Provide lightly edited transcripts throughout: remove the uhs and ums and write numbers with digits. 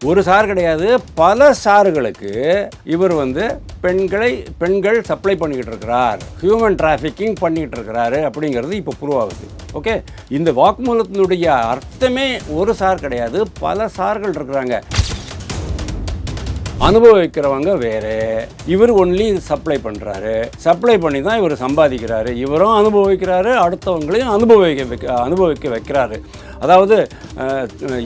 ஒரு சார் கிடையாது, பல சார்களுக்கு இவர் வந்து பெண்கள் சப்ளை பண்ணிக்கிட்டு இருக்கிறார், ஹியூமன் டிராஃபிக்கிங் பண்ணிக்கிட்டு இருக்கிறாரு அப்படிங்கிறது இப்போ ப்ரூவ் ஆகுது. ஓகே, இந்த வாக்குமூலத்தினுடைய அர்த்தமே ஒரு சார் கிடையாது, பல சார்கள் இருக்கிறாங்க. அனுபவிக்கிறவங்க வேறு, இவர் ஒன்லி சப்ளை பண்ணுறாரு, சப்ளை பண்ணி தான் இவர் சம்பாதிக்கிறாரு, இவரும் அனுபவிக்கிறாரு, அடுத்தவங்களையும் அனுபவிக்க வைக்கிறாரு. அதாவது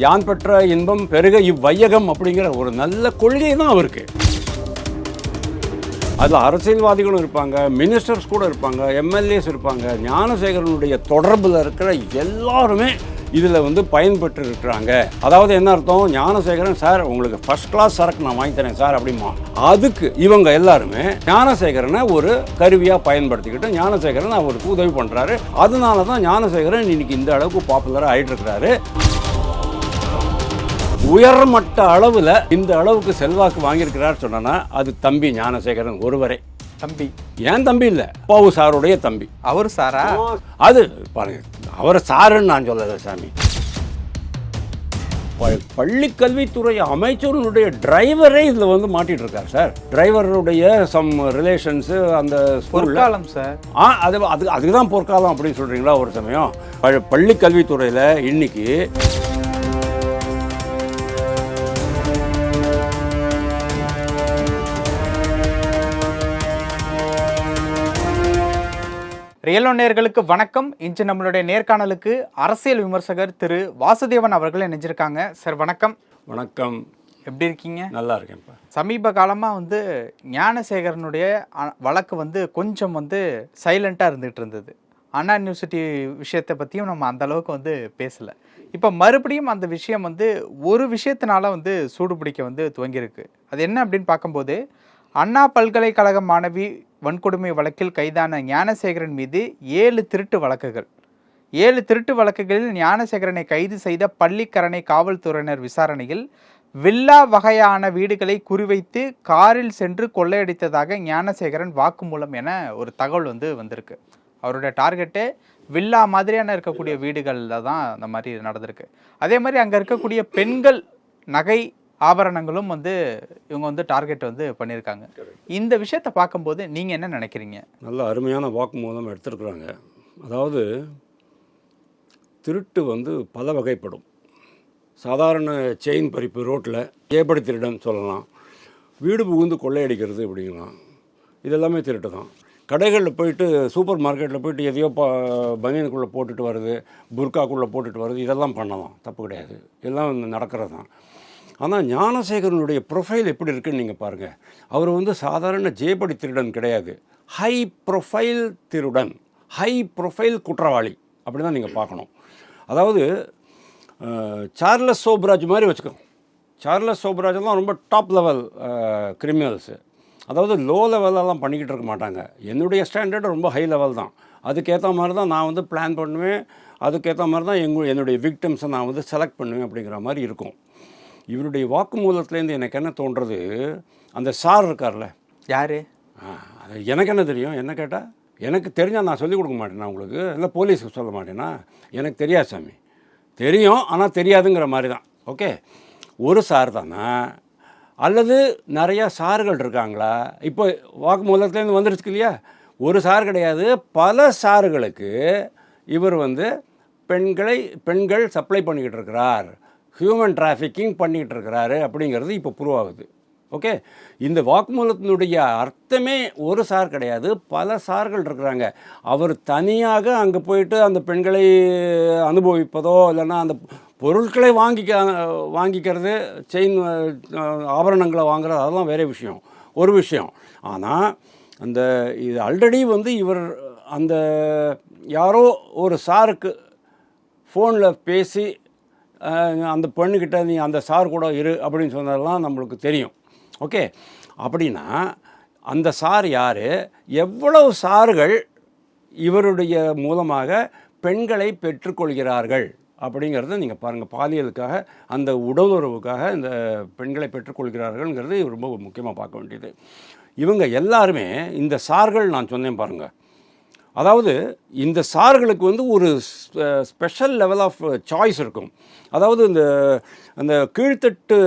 யான் பெற்ற இன்பம் பெருக இவ்வையகம் அப்படிங்கிற ஒரு நல்ல கொள்கை தான் அவருக்கு. அதில் அரசியல்வாதிகளும் இருப்பாங்க, மினிஸ்டர்ஸ் கூட இருப்பாங்க, எம்எல்ஏஸ் இருப்பாங்க. ஞானசேகரனுடைய தொடர்பில் இருக்கிற எல்லாருமே இதில் வந்து பயன்பெற்று இருக்கிறாங்க. அதாவது என்ன அர்த்தம், ஞானசேகரன் சார் உங்களுக்கு ஃபர்ஸ்ட் கிளாஸ் சரக்கு நான் வாங்கி தரேன் சார் அப்படிமா, அதுக்கு இவங்க எல்லாருமே ஞானசேகரனை ஒரு கருவியாக பயன்படுத்திக்கிட்டு ஞானசேகரன் அவருக்கு உதவி பண்ணுறாரு. அதனால தான் ஞானசேகரன் இன்னைக்கு இந்த அளவுக்கு பாப்புலராக ஆகிட்டு இருக்கிறாரு. உயர்மட்ட அளவில் இந்த அளவுக்கு செல்வாக்கு வாங்கியிருக்கிறார் சொன்னா அது தம்பி ஞானசேகரன் ஒருவரே. தம்பி ஏன் தம்பி இல்லை, பாவு சாருடைய தம்பி. அவர் சாரா? அது பாருங்க, அவர் சாருன்னு நான் சொல்லலை சாமி. பள்ளி கல்வித்துறை அமைச்சருடைய டிரைவரே இதில் வந்து மாட்டிட்டு இருக்கார் சார். டிரைவருடைய சம் ரிலேஷன்ஸு அந்த பொற்காலம் சார். அதுக்கு தான் பொற்காலம் அப்படின்னு சொல்கிறீங்களா? ஒரு சமயம் பள்ளி கல்வித்துறையில் இன்னைக்கு ரியல் ஒன் நேயர்களுக்கு வணக்கம். இன்று நம்மளுடைய நேர்காணலுக்கு அரசியல் விமர்சகர் திரு வாசுதேவன் அவர்கள் இணைஞ்சிருக்காங்க. சார் வணக்கம். வணக்கம். எப்படி இருக்கீங்க? நல்லா இருக்கேன்ப்பா. சமீப காலமாக வந்து ஞானசேகரனுடைய வழக்கு வந்து கொஞ்சம் வந்து சைலண்ட்டாக இருந்துகிட்டு இருந்தது. அண்ணா யூனிவர்சிட்டி விஷயத்தை பற்றியும் நம்ம அந்த அளவுக்கு வந்து பேசலை. இப்போ மறுபடியும் அந்த விஷயம் வந்து ஒரு விஷயத்தினால வந்து சூடு பிடிக்க வந்து துவங்கியிருக்கு. அது என்ன அப்படின்னு பார்க்கும்போது, அண்ணா பல்கலைக்கழக மாணவி வன்கொடுமை வழக்கில் கைதான ஞானசேகரன் மீது 7 திருட்டு வழக்குகளில் ஞானசேகரனை கைது செய்த பள்ளிக்கரணை காவல்துறையினர் விசாரணையில் வில்லா வகையான வீடுகளை குறிவைத்து காரில் சென்று கொள்ளையடித்ததாக ஞானசேகரன் வாக்குமூலம் என ஒரு தகவல் வந்து வந்திருக்கு. அவருடைய டார்கெட்டே வில்லா மாதிரியான இருக்கக்கூடிய வீடுகளில் தான் அந்த மாதிரி நடந்திருக்கு. அதே மாதிரி அங்கே இருக்கக்கூடிய பெண்கள் நகை ஆபரணங்களும் வந்து இவங்க வந்து டார்கெட் வந்து பண்ணியிருக்காங்க. இந்த விஷயத்தை பார்க்கும்போது நீங்கள் என்ன நினைக்கிறீங்க? நல்ல அருமையான வாக்குமூலம் எடுத்துருக்குறாங்க. அதாவது திருட்டு வந்து பல வகைப்படும். சாதாரண செயின் பறிப்பு, ரோட்டில் ஏபடி திருடன் சொல்லலாம், வீடு புகுந்து கொள்ளையடிக்கிறது அப்படிங்கலாம், இதெல்லாமே திருட்டு தான். கடைகளில் போயிட்டு, சூப்பர் மார்க்கெட்டில் போயிட்டு எதையோ பனியனுக்குள்ளே போட்டுட்டு வருது, புர்காக்குள்ளே போட்டுட்டு வருது, இதெல்லாம் பண்ணலாம், தப்பு கிடையாது, எல்லாம் நடக்கிறது தான். ஆனால் ஞானசேகரனுடைய ப்ரொஃபைல் எப்படி இருக்குன்னு நீங்கள் பாருங்கள். அவர் வந்து சாதாரண ஜேபடி திருடன் கிடையாது, ஹை ப்ரொஃபைல் திருடன், ஹை ப்ரொஃபைல் குற்றவாளி, அப்படி தான் நீங்கள் பார்க்கணும். அதாவது சார்லஸ் சோப்ராஜ் மாதிரி வச்சுக்கோங்க. சார்லஸ் சோப்ராஜெல்லாம் ரொம்ப டாப் லெவல் கிரிமினல்ஸு. அதாவது லோ லெவலெல்லாம் பண்ணிக்கிட்டு இருக்க மாட்டாங்க. என்னுடைய ஸ்டாண்டர்டு ரொம்ப ஹை லெவல் தான். அதுக்கேற்ற மாதிரி தான் நான் வந்து பிளான் பண்ணுவேன், அதுக்கேற்ற மாதிரி தான் என்னுடைய விக்டிம்ஸை நான் வந்து செலக்ட் பண்ணுவேன் அப்படிங்கிற மாதிரி இருக்கும். இவருடைய வாக்குமூலத்துலேருந்து எனக்கு என்ன தோன்றது, அந்த சார் இருக்கார்ல, யார், எனக்கு என்ன தெரியும், என்ன கேட்டால் எனக்கு தெரிஞ்சால் நான் சொல்லிக் கொடுக்க மாட்டேனா உங்களுக்கு, இல்லை போலீஸுக்கு சொல்ல மாட்டேனா? எனக்கு தெரியாது சாமி, தெரியும் ஆனால் தெரியாதுங்கிற மாதிரி தான். ஓகே, ஒரு சார் தானே அல்லது நிறையா சார்கள் இருக்காங்களா? இப்போ வாக்குமூலத்துலேருந்து வந்துருச்சு இல்லையா, ஒரு சார் கிடையாது, பல சார்களுக்கு இவர் வந்து பெண்கள் சப்ளை பண்ணிக்கிட்டு இருக்கிறார், ஹியூமன் டிராஃபிக்கிங் பண்ணிக்கிட்டு இருக்கிறாரு அப்படிங்கிறது இப்போ ப்ரூவ் ஆகுது. ஓகே, இந்த வாக்குமூலத்தினுடைய அர்த்தமே ஒரு சார் கிடையாது, பல சார்கள் இருக்கிறாங்க. அவர் தனியாக அங்கே போயிட்டு அந்த பெண்களை அனுபவிப்பதோ இல்லைன்னா அந்த பொருட்களை வாங்கிக்கிறது, செயின் ஆபரணங்களை வாங்குறது, அதெல்லாம் வேறு விஷயம், ஒரு விஷயம். ஆனால் இது ஆல்ரெடி வந்து இவர் அந்த யாரோ ஒரு சாருக்கு ஃபோனில் பேசி அந்த பெண்ணுக்கிட்ட நீ அந்த சார் கூட இரு அப்படின்னு சொன்னதெல்லாம் நம்மளுக்கு தெரியும். ஓகே, அப்படின்னா அந்த சார் யார், எவ்வளவு சார்கள் இவருடைய மூலமாக பெண்களை பெற்றுக்கொள்கிறார்கள் அப்படிங்கிறத நீங்கள் பாருங்கள். பாலியலுக்காக, அந்த உடலுறவுக்காக இந்த பெண்களை பெற்றுக்கொள்கிறார்கள்ங்கிறது ரொம்ப முக்கியமாக பார்க்க வேண்டியது. இவங்க எல்லாருமே இந்த சார்கள் நான் சொன்னேன் பாருங்கள், அதாவது இந்த சார்களுக்கு வந்து ஒரு ஸ்பெஷல் லெவல் ஆஃப் சாய்ஸ் இருக்கும். அதாவது அந்த கீழ்த்தட்டு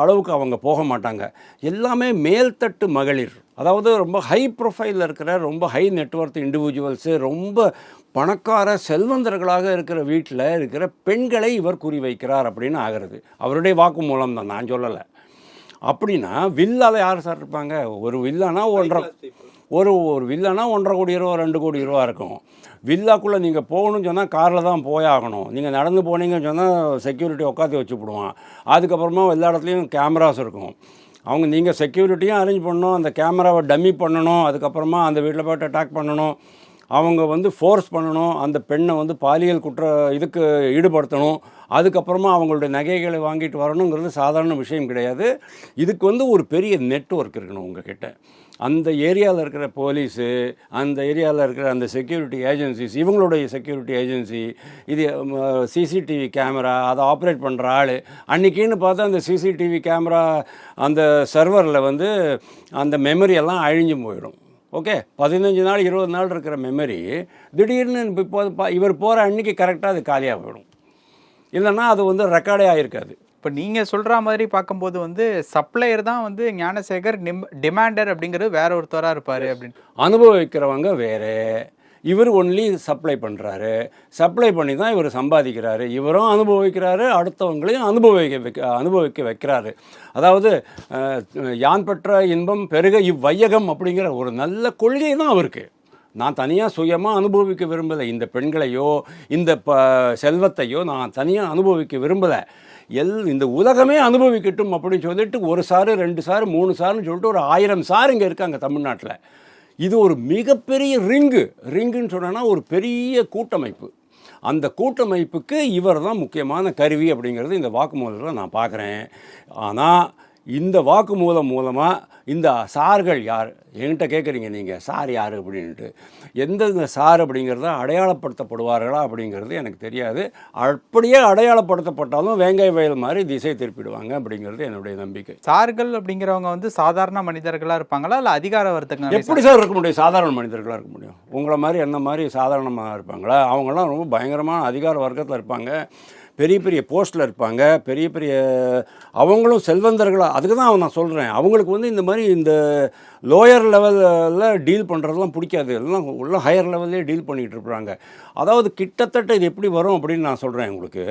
அளவுக்கு அவங்க போக மாட்டாங்க. எல்லாமே மேல்தட்டு மகளிர், அதாவது ரொம்ப ஹை ப்ரொஃபைலில் இருக்கிற ரொம்ப ஹை நெட்வொர்த் இண்டிவிஜுவல்ஸு, ரொம்ப பணக்கார செல்வந்தர்களாக இருக்கிற வீட்டில் இருக்கிற பெண்களை இவர் குறிவைக்கிறார் அப்படின்னு ஆகிறது. அவருடைய வாக்கு மூலம் தான், நான் சொல்லலை. அப்படின்னா வில்லால யார் சார் இருப்பாங்க? ஒரு வில்லானா ஒரு வில்லானா 1.5 கோடி ரூபா 2 கோடி ரூபா இருக்கும். வில்லாக்குள்ளே நீங்கள் போகணும்னு சொன்னால் காரில் தான் போயாகணும். நீங்கள் நடந்து போனீங்கன்னு சொன்னால் செக்யூரிட்டி உட்காந்து வச்சுப்பிடுவான். அதுக்கப்புறமா எல்லா இடத்துலையும் கேமராஸ் இருக்கும். நீங்கள் செக்யூரிட்டியும் அரேஞ்ச் பண்ணணும், அந்த கேமராவை டம்மி பண்ணணும், அதுக்கப்புறமா அந்த வீட்டில் போய்ட்டு அட்டாக் பண்ணணும், அவங்க வந்து ஃபோர்ஸ் பண்ணணும், அந்த பெண்ணை வந்து பாலியல் இதுக்கு ஈடுபடுத்தணும், அதுக்கப்புறமா அவங்களுடைய நகைகளை வாங்கிட்டு வரணுங்கிறது சாதாரண விஷயம் கிடையாது. இதுக்கு வந்து ஒரு பெரிய நெட்வொர்க் இருக்கணும் உங்ககிட்ட. அந்த ஏரியாவில் இருக்கிற போலீஸு, அந்த ஏரியாவில் இருக்கிற அந்த செக்யூரிட்டி ஏஜென்சிஸ், இவங்களுடைய செக்யூரிட்டி ஏஜென்சி, இது சிசிடிவி கேமரா, அதை ஆப்ரேட் பண்ணுற ஆள், அன்றைக்கின்னு பார்த்தா அந்த சிசிடிவி கேமரா அந்த சர்வரில் வந்து அந்த மெமரி எல்லாம் அழிஞ்சு போயிடும். ஓகே, 15 நாள் 20 நாள் இருக்கிற மெமரி திடீர்னு இப்போ இவர் போகிற அன்றைக்கி கரெக்டாக அது காலியாக போயிடும். இல்லைன்னா அது வந்து ரெக்கார்டே ஆகிருக்காது. இப்போ நீங்கள் சொல்கிற மாதிரி பார்க்கும்போது வந்து சப்ளையர் தான் வந்து ஞானசேகர், டிமாண்டர் அப்படிங்கிறது வேற ஒருத்தராக இருப்பார் அப்படின்னு. அனுபவிக்கிறவங்க வேறு, இவர் ஒன்லி சப்ளை பண்ணுறாரு. சப்ளை பண்ணி தான் இவர் சம்பாதிக்கிறாரு. இவரும் அனுபவிக்கிறாரு, அடுத்தவங்களையும் அனுபவிக்க வைக்கிறாரு. அதாவது யான் பெற்ற இன்பம் பெருக இவ்வையகம் அப்படிங்கிற ஒரு நல்ல கொள்கை தான் அவருக்கு. நான் தனியாக சுயமாக அனுபவிக்க விரும்பலை. இந்த பெண்களையோ இந்த செல்வத்தையோ நான் தனியாக அனுபவிக்க விரும்பலை. இந்த உலகமே அனுபவிக்கட்டும் அப்படின்னு சொல்லிட்டு 1 சாரு 2 சாரு 3 சாருன்னு சொல்லிட்டு ஒரு 1000 சார் இங்கே இருக்காங்க தமிழ்நாட்டில். இது ஒரு மிகப்பெரிய ரிங்குன்னு சொன்னால் ஒரு பெரிய கூட்டமைப்பு. அந்த கூட்டமைப்புக்கு இவர் தான் முக்கியமான கருவி அப்படிங்கிறது இந்த வாக்குமூலத்தில் நான் பார்க்குறேன். ஆனால் இந்த வாக்குமூலம் மூலமாக இந்த சார்கள் யார் என்கிட்ட கேட்குறீங்க நீங்கள், சார் யார் அப்படின்ட்டு. எந்தெந்த சார் அப்படிங்கிறத அடையாளப்படுத்தப்படுவார்களா அப்படிங்கிறது எனக்கு தெரியாது. அப்படியே அடையாளப்படுத்தப்பட்டாலும் வேங்காய் வயல் மாதிரி திசை திருப்பிடுவாங்க அப்படிங்கிறது என்னுடைய நம்பிக்கை. சார்கள் அப்படிங்கிறவங்க வந்து சாதாரண மனிதர்களாக இருப்பாங்களா இல்லை அதிகார வர்த்தகம்? எப்படி சார் இருக்க முடியும்? சாதாரண மனிதர்களாக இருக்க முடியும்? உங்களை மாதிரி என்ன மாதிரி சாதாரணமாக இருப்பாங்களா? அவங்களாம் ரொம்ப பயங்கரமான அதிகார வர்க்கத்தில் இருப்பாங்க, பெரிய பெரிய போஸ்ட்டில் இருப்பாங்க, பெரிய பெரிய அவங்களும் செல்வந்தர்களாக. அதுக்கு தான் நான் சொல்கிறேன், அவங்களுக்கு வந்து இந்த மாதிரி இந்த லோயர் லெவலில் டீல் பண்ணுறதுலாம் பிடிக்காது. எல்லாம் உள்ள ஹையர் லெவல்லே டீல் பண்ணிகிட்டு இருப்பாங்க. அதாவது கிட்டத்தட்ட இது எப்படி வரும் அப்படின்னு நான் சொல்கிறேன் உங்களுக்கு.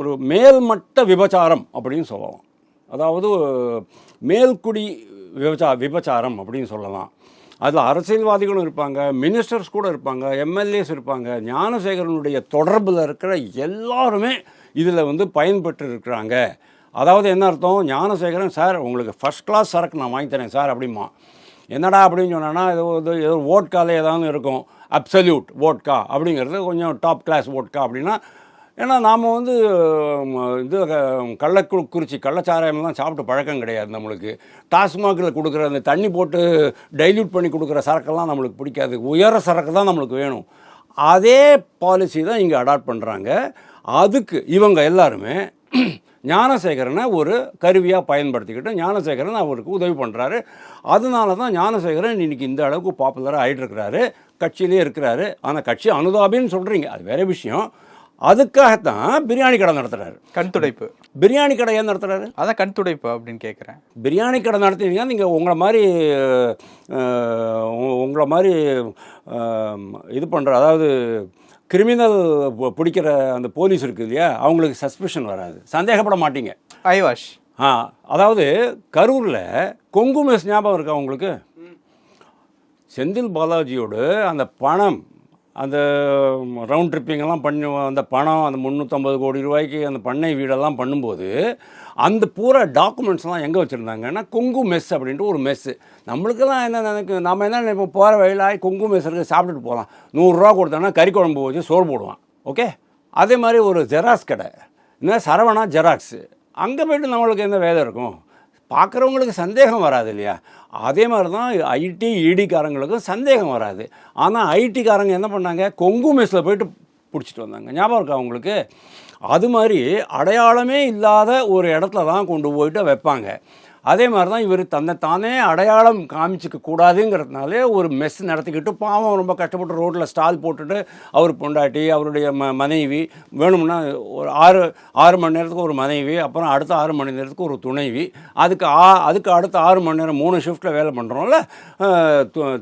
ஒரு மேல்மட்ட விபச்சாரம் அப்படின்னு சொல்லலாம். அதாவது மேல்குடி விபச்சாரம் அப்படின்னு சொல்லலாம். அதில் அரசியல்வாதிகளும் இருப்பாங்க, மினிஸ்டர்ஸ் கூட இருப்பாங்க, எம்எல்ஏஸ் இருப்பாங்க. ஞானசேகரனுடைய தொடர்பில் இருக்கிற எல்லாருமே இதில் வந்து பயன்பெற்று இருக்கிறாங்க. அதாவது என்ன அர்த்தம்? ஞானசேகரன் சார் உங்களுக்கு ஃபஸ்ட் கிளாஸ் சரக்கு நான் வாங்கி தரேன் சார் அப்படிமா. என்னடா அப்படின்னு சொன்னோன்னா ஏதோ வோட்காலே ஏதாவது இருக்கும், அப்சல்யூட் வோட்கா அப்படிங்கிறது கொஞ்சம் டாப் கிளாஸ் வோட்கா அப்படின்னா. ஏன்னா நாம் வந்து இது கள்ளக்குறிச்சி கள்ளச்சாராயம்லாம் சாப்பிட்டு பழக்கம் கிடையாது நம்மளுக்கு. டாஸ்மாகில் கொடுக்குற அந்த தண்ணி போட்டு டைல்யூட் பண்ணி கொடுக்குற சரக்கெல்லாம் நம்மளுக்கு பிடிக்காது. உயர சரக்கு தான் நம்மளுக்கு வேணும். அதே பாலிசி தான் இங்கே அடாப்ட் பண்ணுறாங்க. அதுக்கு இவங்க எல்லாருமே ஞானசேகரனை ஒரு கருவியாக பயன்படுத்திக்கிட்டு ஞானசேகரன் அவருக்கு உதவி பண்ணுறாரு. அதனால தான் ஞானசேகரன் இன்றைக்கி இந்த அளவுக்கு பாப்புலராக ஆகிட்டு இருக்கிறாரு, கட்சியிலே இருக்கிறாரு. ஆனால் கட்சி அனுதாபின்னு சொல்கிறீங்க, அது வேறு விஷயம். அதுக்காகத்தான் பிரியாணி கடை நடத்துகிறாரு. கண் துடைப்பு பிரியாணி கடை ஏன் நடத்துகிறாரு? அதான் கண் துடைப்பு அப்படின்னு கேட்குறேன். பிரியாணி கடை நடத்துனீங்கன்னா நீங்கள் உங்களை மாதிரி இது பண்ணுற, அதாவது கிரிமினல் பிடிக்கிற அந்த போலீஸ் இருக்குது இல்லையா, அவங்களுக்கு சஸ்பெஷன் வராது, சந்தேகப்பட மாட்டீங்க. ஐவாஷ். அதாவது கரூரில் கொங்கு மெஸ் ஞாபகம் இருக்கா உங்களுக்கு? செந்தில் பாலாஜியோடு அந்த பணம், அந்த ரவுண்ட் ட்ரிப்பிங்கெல்லாம் பண்ணி அந்த பணம், அந்த 350 கோடி ரூபாய்க்கு அந்த பண்ணை வீடெல்லாம் பண்ணும்போது அந்த பூரா டாக்குமெண்ட்ஸ்லாம் எங்கே வச்சுருந்தாங்கன்னா கொங்கு மெஸ் அப்படின்ட்டு ஒரு மெஸ்ஸு. நம்மளுக்கெல்லாம் நம்ம என்ன இப்போ போகிற வழியில் கொங்கு மெஸ் இருக்குது, சாப்பிட்டுட்டு போகலாம். 100 ரூபா கொடுத்தோன்னா கறி குழம்பு வச்சு சோறு போடுவான். ஓகே, அதே மாதிரி ஒரு ஜெராக்ஸ் கடை, என்ன சரவணா ஜெராக்ஸு, அங்கே போய்ட்டு நம்மளுக்கு எந்த வேலை இருக்கும்? பார்க்குறவங்களுக்கு சந்தேகம் வராது இல்லையா? அதே மாதிரி தான் ஐடி இடிக்காரங்களுக்கும் சந்தேகம் வராது. ஆனால் ஐடிக்காரங்க என்ன பண்ணாங்க, கொங்கு மெஸ்ஸில் போய்ட்டு பிடிச்சிட்டு வந்தாங்க. ஞாபகம் இருக்கா அவங்களுக்கு? அது மாதிரி அடையாளமே இல்லாத ஒரு இடத்துல தான் கொண்டு போய்ட்டு வைப்பாங்க. அதே மாதிரி தான் இவர் தானே அடையாளம் காமிச்சிக்க கூடாதுங்கிறதுனாலே ஒரு மெஸ் நடத்திக்கிட்டு பாவம் ரொம்ப கஷ்டப்பட்டு ரோட்டில் ஸ்டால் போட்டுட்டு அவர் பொண்டாட்டி, அவருடைய மனைவி, வேணும்னா ஒரு ஆறு மணி நேரத்துக்கு ஒரு மனைவி, அப்புறம் அடுத்த 6 மணி நேரத்துக்கு ஒரு துணைவி, அதுக்கு அடுத்த 6 மணி நேரம் 3 ஷிஃப்ட்டில் வேலை பண்ணுறோம்ல,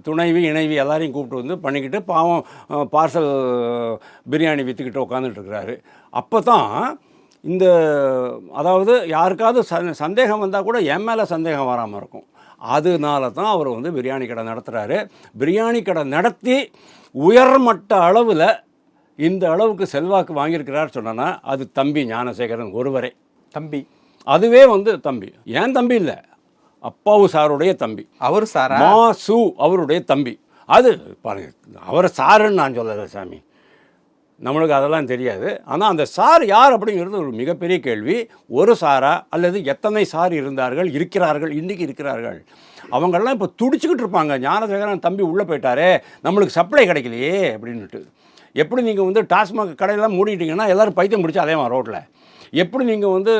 துணைவி இணைவி எல்லாரையும் கூப்பிட்டு வந்து பண்ணிக்கிட்டு பாவம் பார்சல் பிரியாணி விற்றுக்கிட்டு உட்காந்துட்டு இருக்கிறாரு. அப்போ தான் இந்த அதாவது யாருக்காவது சந்தேகம் வந்தால் கூட என் மேலே சந்தேகம் வராமல் இருக்கும். அதனால தான் அவர் வந்து பிரியாணி கடை நடத்துகிறாரு. பிரியாணி கடை நடத்தி உயர்மட்ட அளவில் இந்த அளவுக்கு செல்வாக்கு வாங்கியிருக்கிறார் சொன்னா அது தம்பி ஞானசேகரன் ஒருவரே. தம்பி அதுவே வந்து தம்பி, ஏன் தம்பி இல்லை, அப்பாவு சாருடைய தம்பி, அவர் சாரா மாசு அவருடைய தம்பி. அது பாருங்க, அவரை சாருன்னு நான் சொல்லலை சாமி, நம்மளுக்கு அதெல்லாம் தெரியாது. ஆனால் அந்த சார் யார் அப்படிங்கிறது ஒரு மிகப்பெரிய கேள்வி. ஒரு சாரா அல்லது எத்தனை சார் இருக்கிறார்கள் இன்றைக்கி இருக்கிறார்கள். அவங்கெல்லாம் இப்போ துடிச்சுக்கிட்டு இருப்பாங்க, ஞானசேகரன் தம்பி உள்ளே போயிட்டாரே, நம்மளுக்கு சப்ளை கிடைக்கலையே அப்படின்ட்டு. எப்படி நீங்கள் வந்து டாஸ்மாக் கடையெல்லாம் மூடிட்டீங்கன்னா எல்லோரும் பைத்தியம் பிடிச்சி அதே மாதிரி ரோட்டில், எப்படி நீங்கள் வந்து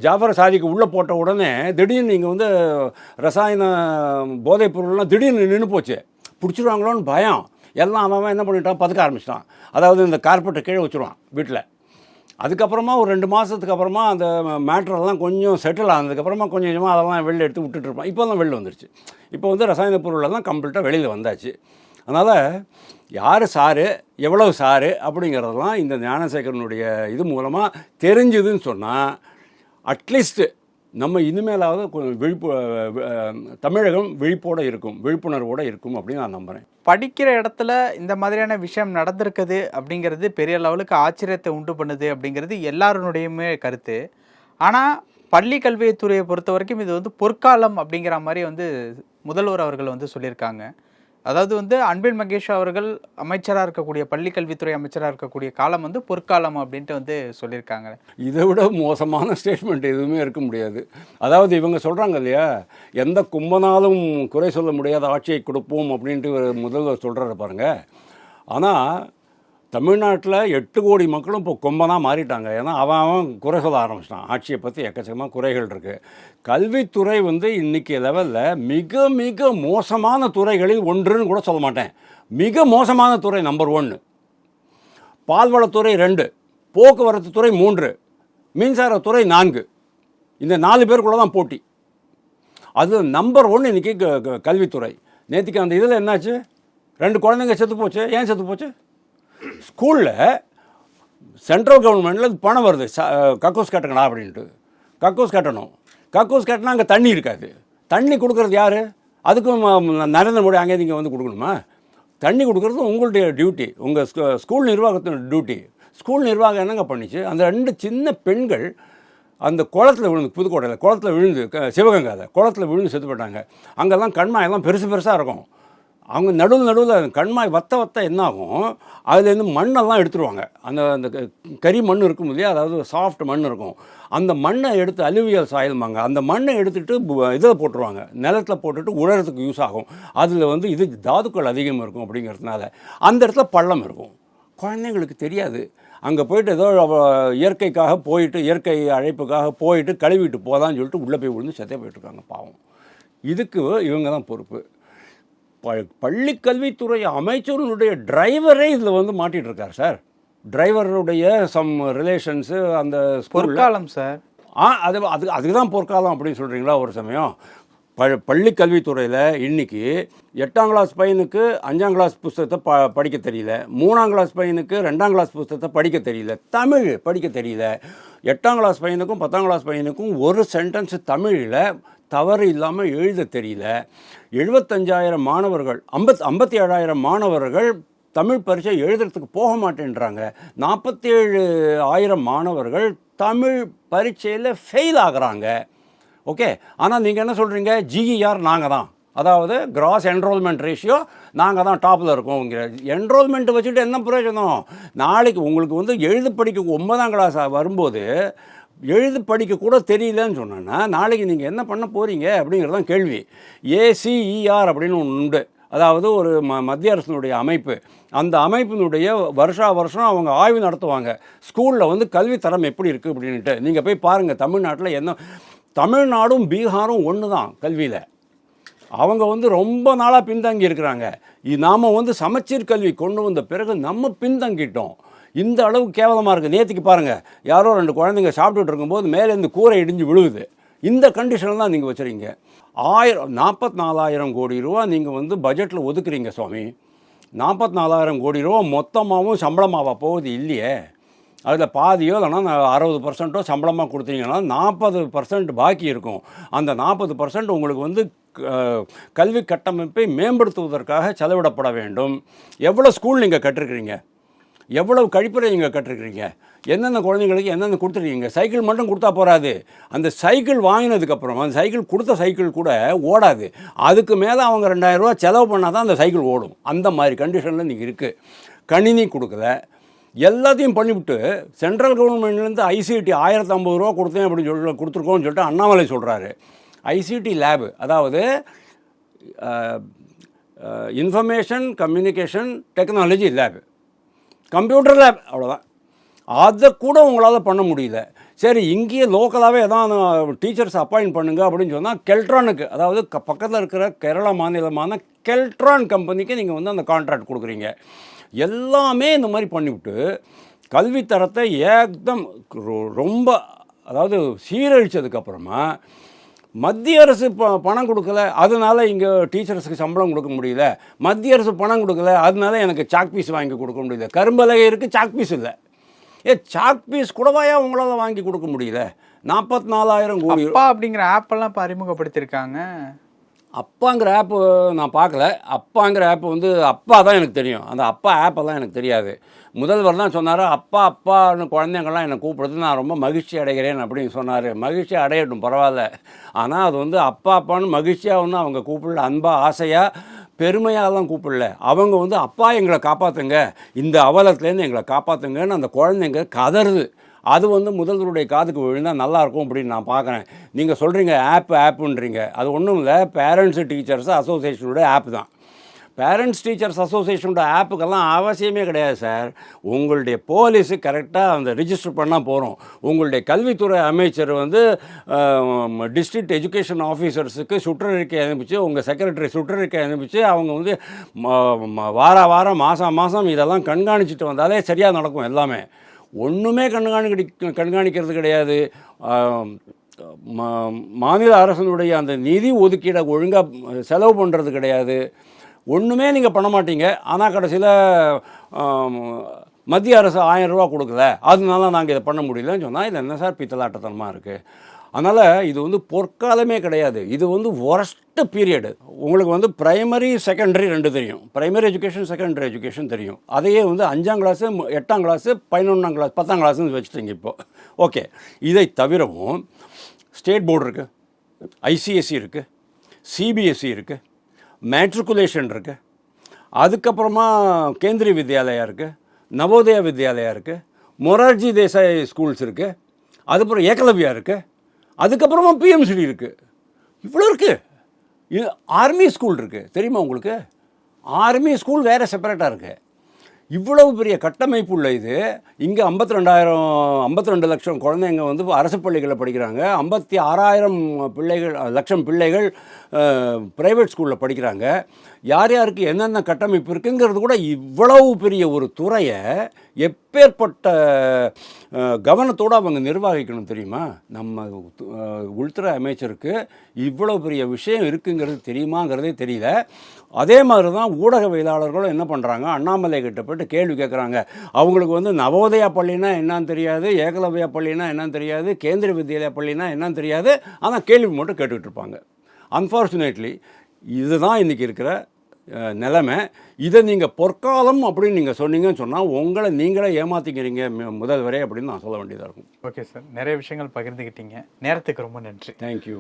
ஜாஃபர் சாதிக்கு உள்ளே போட்ட உடனே திடீர்னு நீங்கள் வந்து ரசாயன போதைப் பொருள்லாம் திடீர்னு நின்று போச்சு, பிடிச்சிடுவாங்களோன்னு பயம், எல்லாம் அவன் என்ன பண்ணிட்டான், பதுக்க ஆரம்பிச்சிட்டான். அதாவது இந்த கார்பெட்டை கீழே வச்சுருவான் வீட்டில். அதுக்கப்புறமா ஒரு 2 மாதத்துக்கு அப்புறமா அந்த மேட்ரெல்லாம் கொஞ்சம் செட்டில் ஆனதுக்கப்புறமா கொஞ்சம் கொஞ்சமாக அதெல்லாம் வெளில எடுத்து விட்டுட்டுருப்பான். இப்போ தான் வெளில வந்துருச்சு. இப்போ வந்து ரசாயன பொருளெல்லாம் கம்ப்ளீட்டாக வெளியில் வந்தாச்சு. அதனால் யார் சாரு, எவ்வளவு சாரு அப்படிங்கிறதெல்லாம் இந்த ஞானசேகரனுடைய இது மூலமாக தெரிஞ்சுதுன்னு சொன்னால் அட்லீஸ்ட்டு நம்ம இனிமேலாவது தமிழகம் விழிப்புணர்வோடு இருக்கும் அப்படின்னு நான் நம்புகிறேன். படிக்கிற இடத்துல இந்த மாதிரியான விஷயம் நடந்திருக்குது அப்படிங்கிறது பெரிய லெவலுக்கு ஆச்சரியத்தை உண்டு பண்ணுது அப்படிங்கிறது எல்லாருடையுமே கருத்து. ஆனால் பள்ளி கல்வித்துறையை பொறுத்த வரைக்கும் இது வந்து பொற்காலம் அப்படிங்கிற மாதிரி வந்து முதல்வர் அவர்கள் வந்து சொல்லியிருக்காங்க. அதாவது வந்து அன்பில் மகேஷ் அவர்கள் அமைச்சராக இருக்கக்கூடிய பள்ளி கல்வித்துறை அமைச்சராக இருக்கக்கூடிய காலம் வந்து பொற்காலம் அப்படின்ட்டு வந்து சொல்லியிருக்காங்க. இதை விட மோசமான ஸ்டேட்மெண்ட் எதுவுமே இருக்க முடியாது. அதாவது இவங்க சொல்கிறாங்க இல்லையா, எந்த கும்பனாலும் குறை சொல்ல முடியாத ஆட்சியை கொடுப்போம் அப்படின்ட்டு முதல்வர் சொல்கிறாரு பாருங்க. ஆனால் தமிழ்நாட்டில் 8 கோடி மக்களும் இப்போ கொம்பனாக மாறிட்டாங்க. ஏன்னா அவன் குறை சொல்ல ஆரம்பிச்சிட்டான். ஆட்சியை பற்றி எக்கச்சக்கமாக குறைகள் இருக்குது. கல்வித்துறை வந்து இன்றைக்கி லெவலில் மிக மிக மோசமான துறைகளில் ஒன்றுன்னு கூட சொல்ல மாட்டேன், மிக மோசமான துறை நம்பர் 1. பால்வளத்துறை 2, போக்குவரத்து துறை 3, மின்சாரத்துறை 4. இந்த 4 பேருக்குள்ள தான் போட்டி. அது நம்பர் 1 இன்றைக்கி கல்வித்துறை. நேற்றுக்கு அந்த இதில் என்னாச்சு, 2 குழந்தைங்க செத்து போச்சு. ஏன் செத்து போச்சு? ஸ்கூலில் சென்ட்ரல் கவர்மெண்ட்டில் பணம் வருது, கக்கூஸ் கட்டுங்கடா அப்படின்ட்டு. கக்கூஸ் கட்டணும். கக்கூஸ் கட்டினா அங்கே தண்ணி இருக்காது. தண்ணி கொடுக்குறது யார்? அதுக்கும் நரேந்திர மோடி அங்கே நீங்கள் வந்து கொடுக்கணுமா? தண்ணி கொடுக்குறது உங்களுடைய டியூட்டி, உங்கள் ஸ்கூல் நிர்வாகத்தின் டியூட்டி. ஸ்கூல் நிர்வாகம் என்னங்க பண்ணிச்சு, அந்த 2 சின்ன பெண்கள் அந்த குளத்தில் விழுந்து, புதுக்கோட்டையில் குளத்தில் விழுந்து, சிவகங்காவில் குளத்தில் விழுந்து செத்து போயிட்டாங்க. அங்கெல்லாம் கண்மாயெல்லாம் பெருசாக இருக்கும். அவங்க நடுவில் கண்மாய் வத்த என்ன ஆகும், அதுலேருந்து மண்ணெல்லாம் எடுத்துருவாங்க. அந்த கறி மண் இருக்கும் இல்லையா, அதாவது சாஃப்ட் மண் இருக்கும். அந்த மண்ணை எடுத்து அலுவியல் சாயில்மாங்க, அந்த மண்ணை எடுத்துகிட்டு இதில் போட்டுருவாங்க, நிலத்தில் போட்டுட்டு உழறதுக்கு யூஸ் ஆகும். அதில் வந்து இது தாதுக்கள் அதிகமாக இருக்கும். அப்படிங்கிறதுனால அந்த இடத்துல பள்ளம் இருக்கும். குழந்தைங்களுக்கு தெரியாது. அங்கே போயிட்டு ஏதோ இயற்கைக்காக போயிட்டு, இயற்கை அழைப்புக்காக போயிட்டு கழுவிட்டு போதான்னு சொல்லிட்டு உள்ளே போய் விழுந்து செத்தே போயிட்டுருக்காங்க பாவம். இதுக்கு இவங்க தான் பொறுப்பு. பள்ளி கல்வித்துறை அமைச்சருடைய டிரைவரே இதில் வந்து மாட்டிகிட்டு இருக்கார் சார். டிரைவருடைய சம் ரிலேஷன்ஸு அந்த பொற்காலம் சார். அதுக்கு தான் பொற்காலம் அப்படின்னு சொல்கிறீங்களா? ஒரு சமயம் பள்ளி கல்வித்துறையில் இன்றைக்கி 8ஆம் கிளாஸ் பையனுக்கு 5ஆம் கிளாஸ் புஸ்தகத்தை படிக்க தெரியல, 3ஆம் கிளாஸ் பையனுக்கு 2ஆம் கிளாஸ் புஸ்தகத்தை படிக்க தெரியல, தமிழ் படிக்க தெரியல. 8ஆம் கிளாஸ் பையனுக்கும் 10ஆம் கிளாஸ் பையனுக்கும் ஒரு சென்டென்ஸ் தமிழில் தவறு இல்லாமல் எழுத தெரியல. 75,000 மாணவர்கள், 57,000 மாணவர்கள் தமிழ் பரீட்சை எழுதுறதுக்கு போக மாட்டேன்றாங்க. 47,000 மாணவர்கள் தமிழ் பரீட்சையில் ஃபெயில் ஆகிறாங்க. ஓகே, ஆனால் நீங்கள் என்ன சொல்கிறீங்க, ஜிஇஆர் நாங்கள் தான், அதாவது கிராஸ் என்ரோல்மெண்ட் ரேஷியோ நாங்கள் தான் டாப்பில் இருக்கோங்கிற. என்ரோல்மெண்ட்டு வச்சுட்டு என்ன பிரயோஜனம்? நாளைக்கு உங்களுக்கு வந்து எழுது படிக்க 9ஆம் கிளாஸ் வரும்போது எழுது படிக்க கூட தெரியலன்னு சொன்னேன்னா நாளைக்கு நீங்கள் என்ன பண்ண போகிறீங்க அப்படிங்கிறது தான் கேள்வி. ஏசிஇஆர் அப்படின்னு ஒன்று உண்டு, அதாவது ஒரு மத்திய அரசினுடைய அமைப்பு. அந்த அமைப்பினுடைய வருஷம் அவங்க ஆய்வு நடத்துவாங்க, ஸ்கூலில் வந்து கல்வித்தரம் எப்படி இருக்குது அப்படின்ட்டு. நீங்கள் போய் பாருங்கள் தமிழ்நாட்டில் என்ன தமிழ்நாடும் பீகாரும் ஒன்று தான் கல்வியில். அவங்க வந்து ரொம்ப நாளாக பின்தங்கி இருக்கிறாங்க. நாம் வந்து சமச்சீர் கல்வி கொண்டு வந்த பிறகு நம்ம பின்தங்கிட்டோம். இந்த அளவு கேவலமாக இருக்குது. நேற்றுக்கு பாருங்கள், யாரோ 2 குழந்தைங்க சாப்பிட்டுட்டு இருக்கும்போது மேலேருந்து கூரை இடிஞ்சு விழுகுது. இந்த கண்டிஷனில் தான் நீங்கள் வச்சுறீங்க. 44,000 கோடி ரூபா நீங்கள் வந்து பட்ஜெட்டில் ஒதுக்குறீங்க சுவாமி. 44,000 கோடி ரூபா மொத்தமாகவும் சம்பளமாக போகுது இல்லையே. அதில் பாதியோ இல்லைனா 60% சம்பளமாக கொடுத்தீங்கன்னா 40% பாக்கி இருக்கும். அந்த 40% உங்களுக்கு வந்து கல்வி கட்டமைப்பை மேம்படுத்துவதற்காக செலவிடப்பட வேண்டும். எவ்வளோ ஸ்கூல் நீங்கள் கட்டிருக்கிறீங்க, எவ்வளவு கழிப்பறை நீங்கள் கட்டிருக்கிறீங்க, எந்தெந்த குழந்தைங்களுக்கு என்னென்ன கொடுத்துருக்கீங்க. சைக்கிள் மட்டும் கொடுத்தா போகாது. அந்த சைக்கிள் வாங்கினதுக்கப்புறம் அந்த சைக்கிள் கொடுத்த சைக்கிள் கூட ஓடாது. அதுக்கு மேலே அவங்க 2,000 ரூபா செலவு பண்ணால் தான் அந்த சைக்கிள் ஓடும். அந்த மாதிரி கண்டிஷனில் நீங்கள் இருக்குது. கணினி கொடுக்கல, எல்லாத்தையும் பண்ணிவிட்டு சென்ட்ரல் கவர்மெண்ட்லேருந்து ஐசிடி 1,050 ரூபா கொடுத்தேன் அப்படின்னு கொடுத்துருக்கோன்னு சொல்லிட்டு அண்ணாமலை சொல்கிறாரு. ஐசிடி லேபு, அதாவது information communication technology lab, computer lab, அவ்வளோதான். அதை கூட உங்களால் பண்ண முடியல. சரி, இங்கேயே லோக்கலாகவே எதாவது டீச்சர்ஸ் அப்பாயிண்ட் பண்ணுங்க அப்படின்னு சொன்னால் கெல்ட்ரானுக்கு, அதாவது பக்கத்தில் இருக்கிற கேரளா மாநிலமான கெல்ட்ரான் கம்பெனிக்கு நீங்கள் வந்து அந்த கான்ட்ராக்ட் கொடுக்குறீங்க. எல்லாமே இந்த மாதிரி பண்ணிவிட்டு கல்வித்தரத்தை ஏக்தம் ரொம்ப, அதாவது சீரழித்ததுக்கப்புறமா மத்திய அரசு பணம் கொடுக்கல, அதனால இங்கே டீச்சர்ஸுக்கு சம்பளம் கொடுக்க முடியல. மத்திய அரசு பணம் கொடுக்கல, அதனால எனக்கு சாக் பீஸ் வாங்கி கொடுக்க முடியல. கரும்பலகை இருக்குது, சாக் பீஸ் இல்லை. சாக் பீஸ் கூடவாயா உங்களால் வாங்கி கொடுக்க முடியல? 44,000 கோடி. அப்பா அப்படிங்கிற ஆப்பெல்லாம் இப்போ அறிமுகப்படுத்தியிருக்காங்க. அப்பாங்கிற ஆப்பு நான் பார்க்கல. அப்பாங்கிற ஆப்பு வந்து அப்பா தான் எனக்கு தெரியும். அந்த அப்பா ஆப்பெல்லாம் எனக்கு தெரியாது. முதல்வர் தான் சொன்னார், அப்பா அப்பான்னு குழந்தைங்கள்லாம் என்னை கூப்பிடுறது நான் ரொம்ப மகிழ்ச்சி அடைகிறேன் அப்படின்னு சொன்னார். மகிழ்ச்சி அடையட்டும், பரவாயில்ல. ஆனால் அது வந்து அப்பா அப்பான்னு மகிழ்ச்சியாக ஒன்றும் அவங்க கூப்பிடல, அன்பாக ஆசையாக பெருமையாலாம் கூப்பிடல. அவங்க வந்து அப்பா எங்களை காப்பாற்றுங்க, இந்த அவலத்துலேருந்து எங்களை காப்பாற்றுங்கன்னு அந்த குழந்தைங்க கதறுது. அது வந்து முதல்வருடைய காதுக்கு விழுந்தால் நல்லாயிருக்கும் அப்படின்னு நான் பார்க்குறேன். நீங்கள் சொல்கிறீங்க ஆப்புன்றீங்க, அது ஒன்றும் இல்லை. பேரண்ட்ஸு டீச்சர்ஸ் அசோசியேஷனுடைய ஆப் தான். பேரண்ட்ஸ் டீச்சர்ஸ் அசோசியேஷனோட ஆப்புக்கெல்லாம் அவசியமே கிடையாது சார். உங்களுடைய போலீஸு கரெக்டாக அந்த ரிஜிஸ்டர் பண்ணால் போகிறோம். உங்களுடைய கல்வித்துறை அமைச்சர் வந்து டிஸ்ட்ரிக்ட் எஜுகேஷன் ஆஃபீஸர்ஸுக்கு சுற்றறிக்கை அனுப்பிச்சு, உங்கள் செக்ரட்டரி சுற்றறிக்கை அனுப்பிச்சு அவங்க வந்து வாரம் மாதம் இதெல்லாம் கண்காணிச்சிட்டு வந்தாலே சரியாக நடக்கும். எல்லாமே ஒன்றுமே கண்காணிக்கிறது கிடையாது. மாநில அரசனுடைய அந்த நிதி ஒதுக்கீடை ஒழுங்காக செலவு பண்ணுறது கிடையாது. ஒன்றுமே நீங்கள் பண்ண மாட்டீங்க. ஆனால் கடைசியில் மத்திய அரசு 1,000 ரூபா கொடுக்கல, அதனால நாங்கள் இதை பண்ண முடியலன்னு சொன்னால் இது என்ன சார் பித்தலாட்டத்தனமாக இருக்குது? அதனால் இது வந்து பொற்காலமே கிடையாது. இது வந்து ஒர்ஸ்ட் பீரியடு. உங்களுக்கு வந்து பிரைமரி செகண்டரி 2 தெரியும். பிரைமரி எஜுகேஷன் செகண்டரி எஜுகேஷன் தெரியும். அதையே வந்து 5ஆம் கிளாஸு 8ஆம் கிளாஸு 11ஆம் கிளாஸ் 10ஆம் கிளாஸ்ன்னு வச்சுட்டீங்க இப்போது. ஓகே, இதை தவிரவும் ஸ்டேட் போர்டு இருக்குது, ஐசிஎஸ்சி இருக்குது, சிபிஎஸ்சி இருக்குது, மேட்ரிகுலேஷன் இருக்குது, அதுக்கப்புறமா கேந்திரிய வித்யாலயா இருக்குது, நவோதயா வித்யாலயா இருக்குது, மொரார்ஜி தேசாய் ஸ்கூல்ஸ் இருக்குது, அதுக்கப்புறம் ஏகலவ்யா இருக்குது, அதுக்கப்புறமா பிஎம்சிடி இருக்குது. இவ்வளோ இருக்குது. இது ஆர்மி ஸ்கூல் இருக்குது, தெரியுமா உங்களுக்கு? ஆர்மி ஸ்கூல் வேறு செப்பரேட்டாக இருக்குது. இவ்வளவு பெரிய கட்டமைப்பு உள்ள இது. இங்கே 52 லட்சம் குழந்தைங்க வந்து அரசு பள்ளிகளில் படிக்கிறாங்க. 56,000 லட்சம் பிள்ளைகள் ப்ரைவேட் ஸ்கூலில் படிக்கிறாங்க. யார் யாருக்கு என்னென்ன கட்டமைப்பு இருக்குங்கிறது கூட இவ்வளவு பெரிய ஒரு துறையை எப்பேற்பட்ட கவனத்தோடு அவங்க நிர்வகிக்கணும் தெரியுமா? நம்ம உள்துறை அமைச்சருக்கு இவ்வளோ பெரிய விஷயம் இருக்குங்கிறது தெரியுமாங்கிறதே தெரியல. அதே மாதிரி தான் ஊடகவியலாளர்களும் என்ன பண்ணுறாங்க, அண்ணாமலை கிட்ட போய்ட்டு கேள்வி கேட்குறாங்க. அவங்களுக்கு வந்து நவோதயா பள்ளினா என்னன்னு தெரியாது, ஏகலவ்யா பள்ளினா என்னன்னு தெரியாது, கேந்திரிய வித்யாலயா பள்ளினா என்னன்னு தெரியாது. ஆனால் கேள்வி மட்டும் கேட்டுக்கிட்டு இருப்பாங்க. அன்ஃபார்ச்சுனேட்லி இதுதான் இன்றைக்கி இருக்கிற நிலைமை. இதை நீங்கள் பொற்காலம் அப்படின்னு நீங்கள் சொன்னீங்கன்னு சொன்னால் உங்களை நீங்களே ஏமாற்றிக்கிறீங்க முதல்வரே அப்படின்னு நான் சொல்ல வேண்டியதாக இருக்கும். ஓகே சார், நிறைய விஷயங்கள் பகிர்ந்துக்கிட்டீங்க. நேரத்துக்கு ரொம்ப நன்றி. தேங்க்யூ.